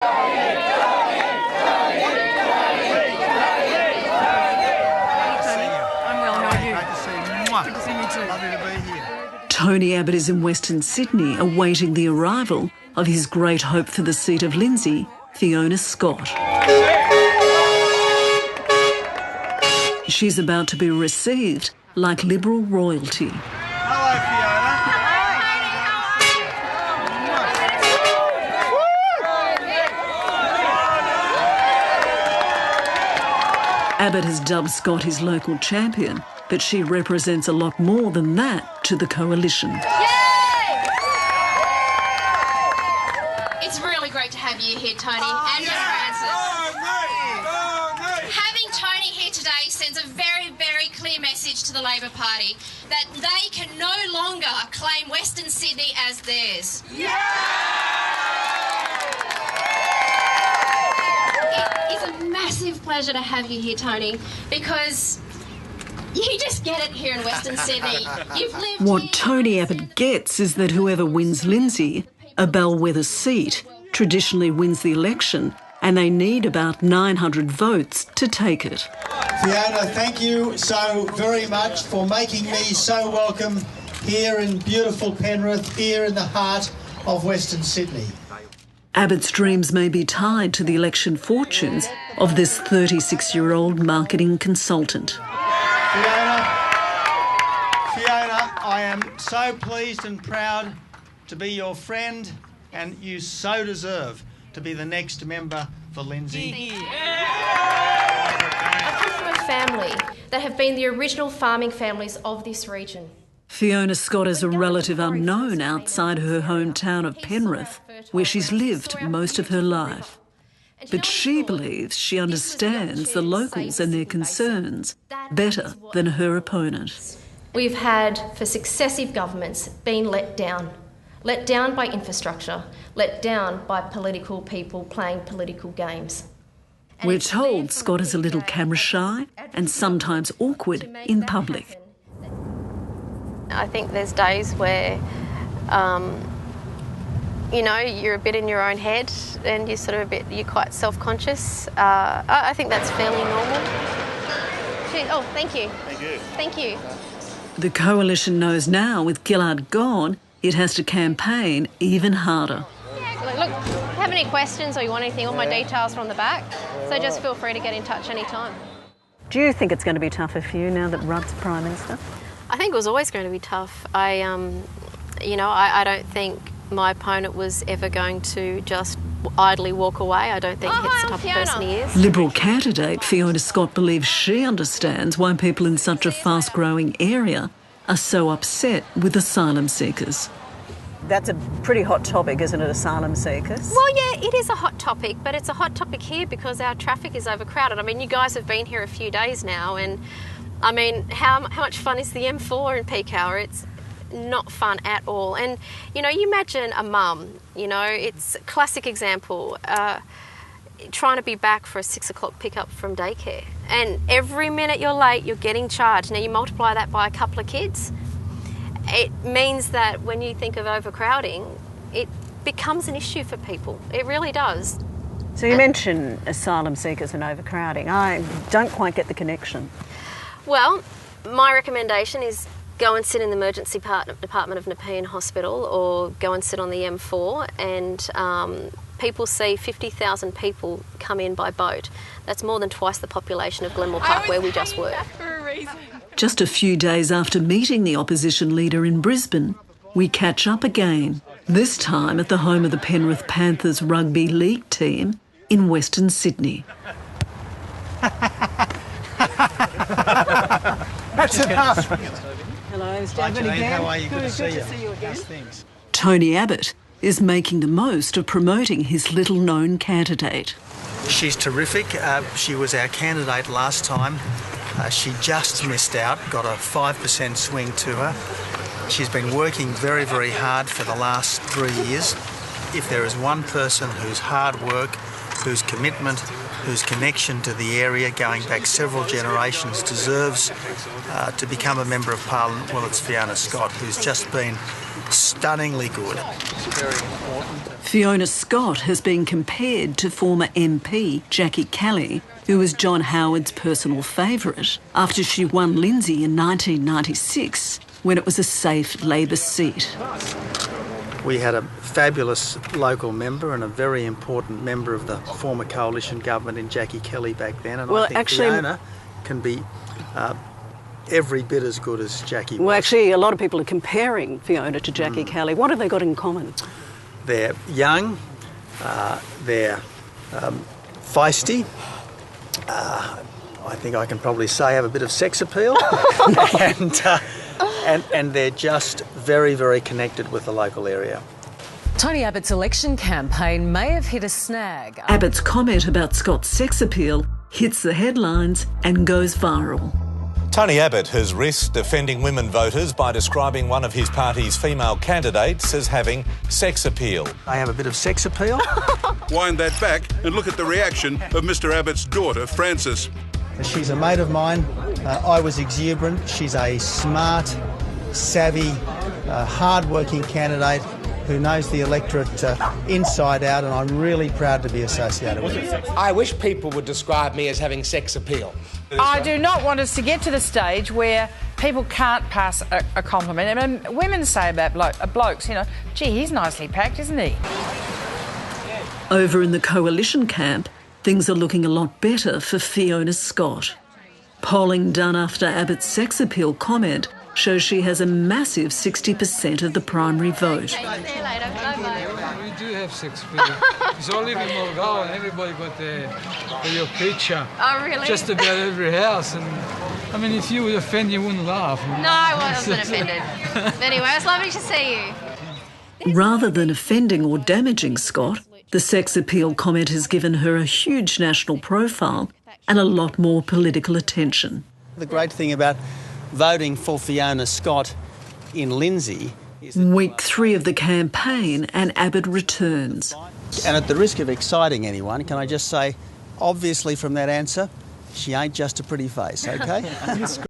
Tony Abbott is in Western Sydney awaiting the arrival of his great hope for the seat of Lindsay, Fiona Scott. She's about to be received like Liberal royalty. Hello, Fiona. Abbott has dubbed Scott his local champion, but she represents a lot more than that to the coalition. Yay! It's really great to have you here, Tony, and Miss Francis. Having Tony here today sends a very, very clear message to the Labor Party that they can no longer claim Western Sydney as theirs. It is a massive pleasure to have you here, Tony, because you just get it here in Western Sydney. You've lived What here. Tony Abbott gets is that whoever wins Lindsay, a bellwether seat, traditionally wins the election, and they need about 900 votes to take it. Fiona, thank you so very much for making me so welcome here in beautiful Penrith, here in the heart of Western Sydney. Abbott's dreams may be tied to the election fortunes of this 36-year-old marketing consultant. Fiona, I am so pleased and proud to be your friend, and you so deserve to be the next member for Lindsay. I come from a family that have been the original farming families of this region. Fiona Scott is a relative unknown outside her hometown of Penrith, where she's lived most of her life. But she believes she understands the locals and their concerns better than her opponent. We've had, for successive governments, been let down by infrastructure, let down by political people playing political games. We're told Scott is a little camera shy and sometimes awkward in public. I think there's days where, you're a bit in your own head and you're quite self-conscious. I think that's fairly normal. Oh, thank you. Thank you. Thank you. The coalition knows now, with Gillard gone, it has to campaign even harder. Look, if you have any questions or you want anything, all my details are on the back, so just feel free to get in touch anytime. Do you think it's going to be tougher for you now that Rudd's Prime Minister? I think it was always going to be tough. I don't think my opponent was ever going to just idly walk away. I don't think it's the type of person he is. Liberal candidate Fiona Scott believes she understands why people in such a fast-growing area are so upset with asylum seekers. That's a pretty hot topic, isn't it, asylum seekers? Well, yeah, it is a hot topic, but it's a hot topic here because our traffic is overcrowded. I mean, you guys have been here a few days now, and I mean, how much fun is the M4 in peak hour? It's not fun at all. And, you imagine a mum, it's a classic example, trying to be back for a 6 o'clock pickup from daycare. And every minute you're late, you're getting charged. Now, you multiply that by a couple of kids, it means that when you think of overcrowding, it becomes an issue for people. It really does. So you mentioned asylum seekers and overcrowding. I don't quite get the connection. Well, my recommendation is go and sit in the emergency department of Nepean Hospital or go and sit on the M4, and people see 50,000 people come in by boat. That's more than twice the population of Glenmore Park, where we just were. Just a few days after meeting the opposition leader in Brisbane, we catch up again, this time at the home of the Penrith Panthers rugby league team in Western Sydney. That's enough. Hello, it's David again. How are you? Good to see you. Again. Things. Tony Abbott is making the most of promoting his little-known candidate. She's terrific. She was our candidate last time. She just missed out, got a 5% swing to her. She's been working very, very hard for the last 3 years. If there is one person whose hard work whose commitment, whose connection to the area going back several generations deserves to become a Member of Parliament. Well, it's Fiona Scott, who's just been stunningly good. Fiona Scott has been compared to former MP Jackie Kelly, who was John Howard's personal favourite after she won Lindsay in 1996 when it was a safe Labor seat. We had a fabulous local member and a very important member of the former coalition government in Jackie Kelly back then, and I think Fiona can be every bit as good as Jackie was. Well, actually, a lot of people are comparing Fiona to Jackie Kelly. What have they got in common? They're young, they're feisty, I think I can probably say have a bit of sex appeal, and they're just very, very connected with the local area. Tony Abbott's election campaign may have hit a snag. Abbott's comment about Scott's sex appeal hits the headlines and goes viral. Tony Abbott has risked offending women voters by describing one of his party's female candidates as having sex appeal. I have a bit of sex appeal. Wind that back and look at the reaction of Mr Abbott's daughter, Frances. She's a mate of mine. I was exuberant. She's a smart, savvy, hard-working candidate who knows the electorate inside out, and I'm really proud to be associated with her. I wish people would describe me as having sex appeal. I do not want us to get to the stage where people can't pass a compliment. I mean, women say about blokes, you know, gee, he's nicely packed, isn't he? Over in the coalition camp, things are looking a lot better for Fiona Scott. Polling done after Abbott's sex appeal comment shows she has a massive 60% of the primary vote. We do have sex appeal. It's all living in Mulgoa and everybody got your picture. Oh, really? Just about every house. And I mean, if you would offend, you wouldn't laugh. No, I wasn't offended. But anyway, it's lovely to see you. Rather than offending or damaging Scott, the sex appeal comment has given her a huge national profile and a lot more political attention. The great thing about voting for Fiona Scott in Lindsay is that Week 3 of the campaign and Abbott returns. and at the risk of exciting anyone, can I just say, obviously from that answer, she ain't just a pretty face, okay?